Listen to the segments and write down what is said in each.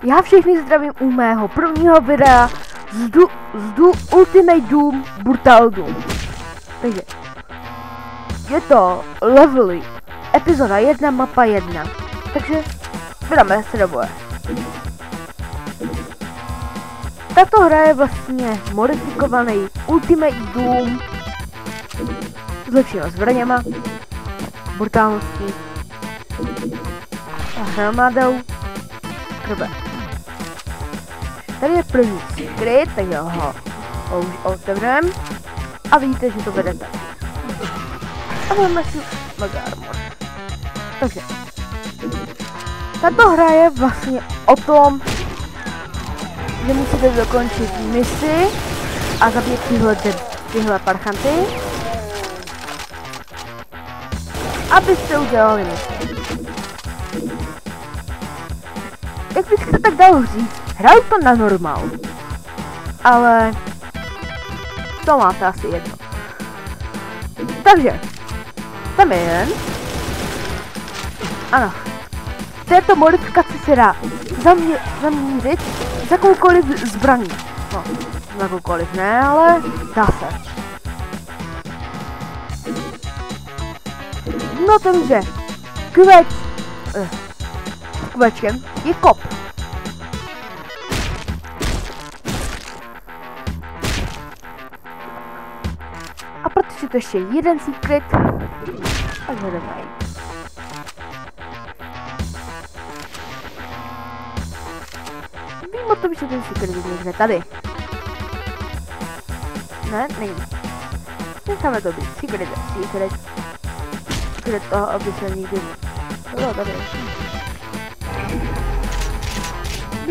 Já všechny zdravím u mého prvního videa z Ultimate Doom Brutal Doom. Takže je to levely, epizoda 1, mapa 1. Takže vydáme se do boje. Tato hra je vlastně modifikovaný Ultimate Doom s lepšíma zbraněma, brutálností a hromadou krve. Tady je první secret, takže ho už otevřeme a vidíte, že to vede tak. A budeme si mega armor. Takže tato hra je vlastně o tom, že musíte dokončit misi a zabít tyhle parchanty, abyste udělali misi. Jak bych se tak dalo říct, hraju to na normál, ale to máte asi jedno. Takže, tam je jeden. Ano, v této modifikaci se dá zamířit z jakoukoliv zbraní. No, z jakoukoliv ne, ale dá se. No takže, kvěčkem je kop. A protože to ještě jeden secret, tak ho jdeme najít. Vím o tom, že ten secret je někde tady. Ne, není. Necháme to být. Secret je secret. Secret toho, aby se nikdy... Jo, tady je.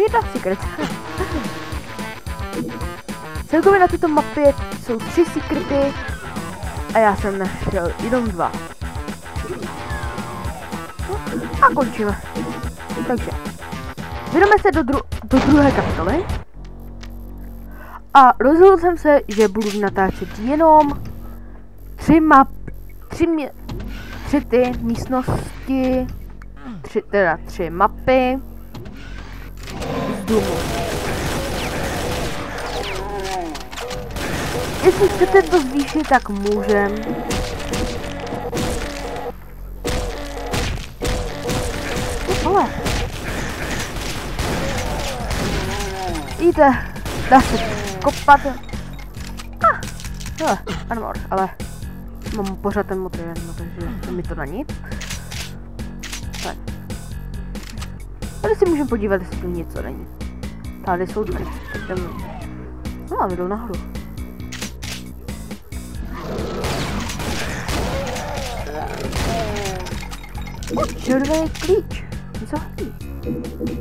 Jedna secret. Celkově na této mapě jsou 3 sekrety a já jsem našel jenom 2. A končíme. Takže vydáme se do druhé kapitoly. A rozhodl jsem se, že budu natáčet jenom 3 ty místnosti, 3 mapy z Doomu. Jestli chcete to zvýšit, tak můžem. Ale víte, dá se kopat. Hele, armor, ale mám pořád ten motor, takže mi to na nic. Tak. Tady si můžeme podívat, jestli tu něco není. Tady jsou dveře, tak jdeme. No a jdou nahoru. Červený klíč. Co?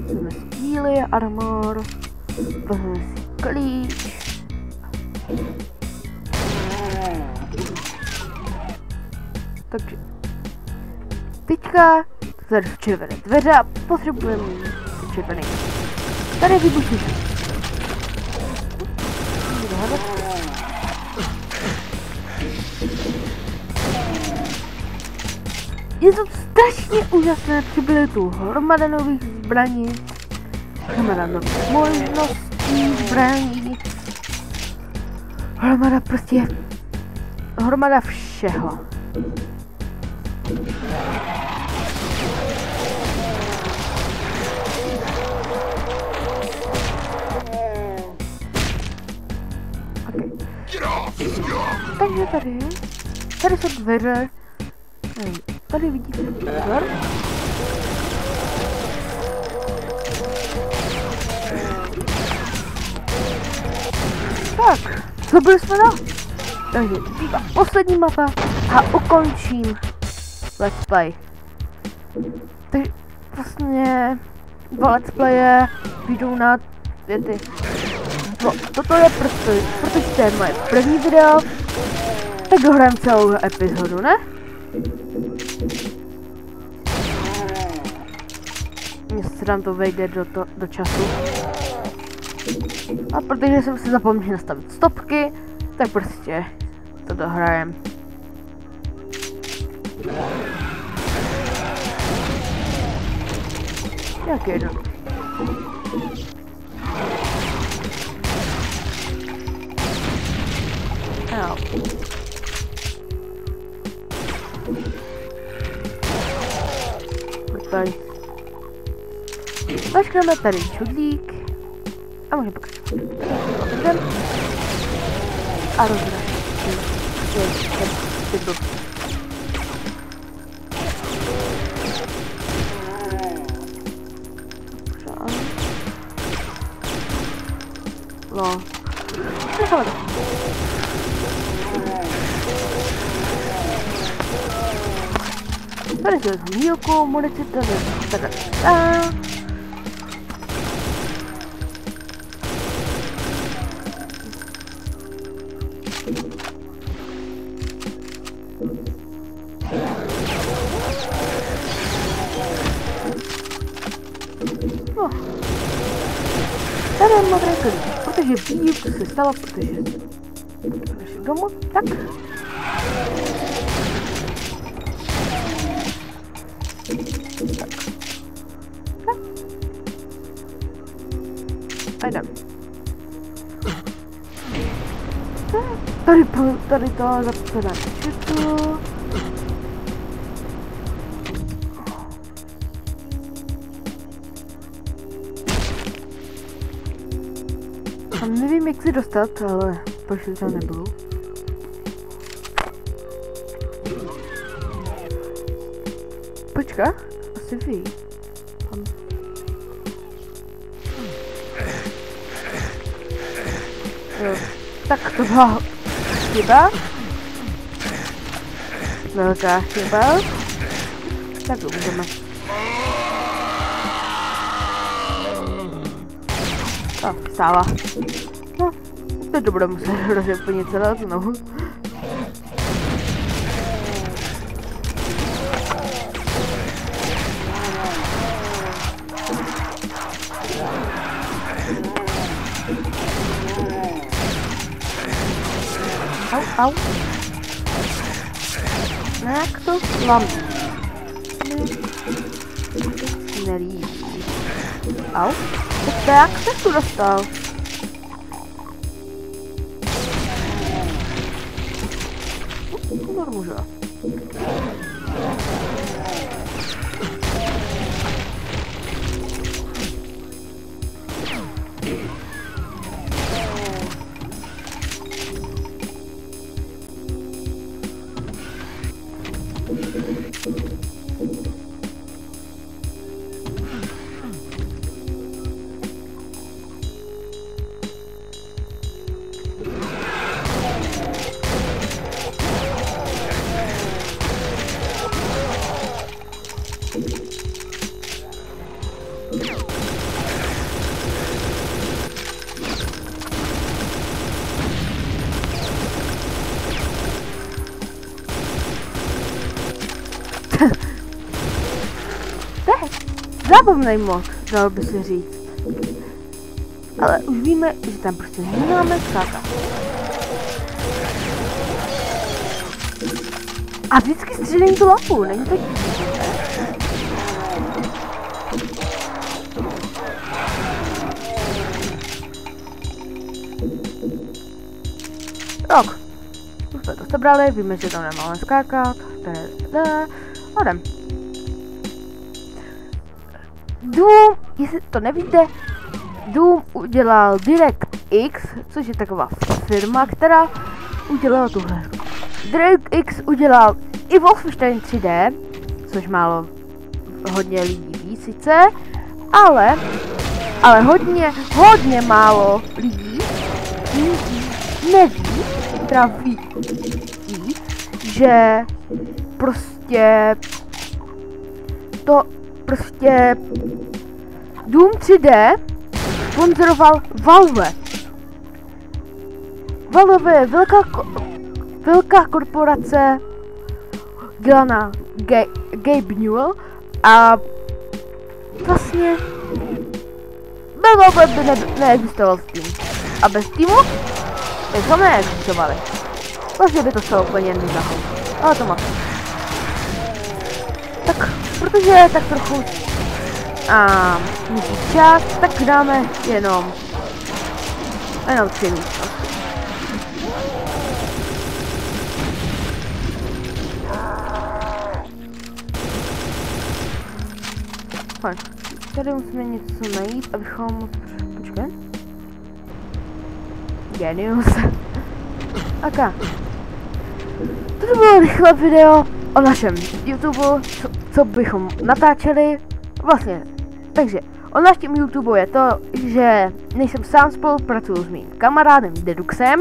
Vezmeme si díly, armor. Vezmeme si klíč. Takže teďka tady jsou červené dveře a potřebujeme červený. Tady je výbušný. Je to strašně úžasné, přibyly tu hromada nových zbraní, hromada nových možností zbraní, hromada všeho. Okay. Takže tady jsou dveře. Tady vidíte dvr. Tak, zabili jsme to. Takže bývá poslední mapa a ukončím let's play. Takže vlastně 2 let's playe vyjdou na věty. No, toto je protože to je moje první video, tak dohrajeme celou epizodu, ne? Jestli nám to vejde do času. A protože jsem si zapomněl nastavit stopky, tak prostě to dohrajem. Jak jednoduchý. Au. Tady. Mačkáme tady čudlík. A můžeme pokračovat. Otevřem. A rozhrašit. No. Necháme to. Tady se vezmu mílku, munici, takhle. No. Tady je modré klid, protože vím, co se stalo, protože našel domů, tak. A jdem. Tady to zapředám četu. A nevím, jak se dostat, ale pošli tam nebudu. Počka, asi ví. Jo, tak to byla chyba. Velká chyba. Tak to můžeme. Stála. No, teď to bude muset rozjeplnit celé znovu. Au. Jak to mám? Nelíbí. Au. Tak se tu dostal. Můžu. Zábavný mod, dalo by se říct. Ale už víme, že tam prostě nemáme skákat. A vždycky střílení tu lapu, není to díky. Tak. Už jsme to sebrali, víme, že tam nemáme skákat. Odem. Doom, jestli to nevíte, Doom udělal DirectX, což je taková firma, která udělala tuhle. DirectX udělal i Wolfenstein 3D, což málo hodně lidí ví sice, ale hodně málo lidí neví, teda ví, že prostě Doom 3D sponzoroval Valve. Valve je velká korporace dělaná Gabe Newell a vlastně bez Valve by neexistoval Steam. A bez Steamu bychom neexistovali. Vlastně by to stalo úplně nezahout. Ale to má. Tak, protože tak trochu a můžu čas, tak dáme jenom 3 místnosti. Fajn. Tady musíme něco najít, abychom... Počkej. Genius. Ok. To bylo rychlé video o našem YouTube, co bychom natáčeli. Vlastně, takže o našem YouTube je to, že nejsem sám, spolupracuju s mým kamarádem Deduxem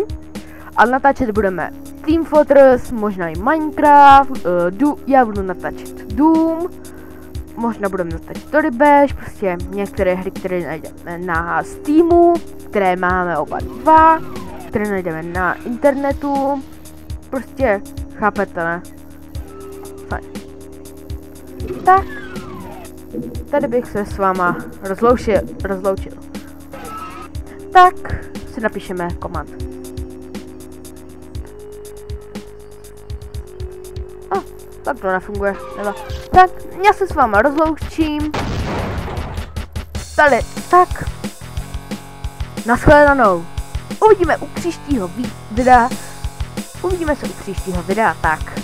a natáčet budeme Team Fortress, možná i Minecraft, já budu natáčet Doom, možná budeme natáčet Story Bash, prostě některé hry, které najdeme na Steamu, které máme oba dva, které najdeme na internetu, prostě chápete, ne? Fajn. Tak, tady bych se s váma rozloučil. Tak si napíšeme komand. Tak to nefunguje, nebo. Tak, já se s váma rozloučím. Tady, tak. Nashledanou. Uvidíme se u příštího videa, tak.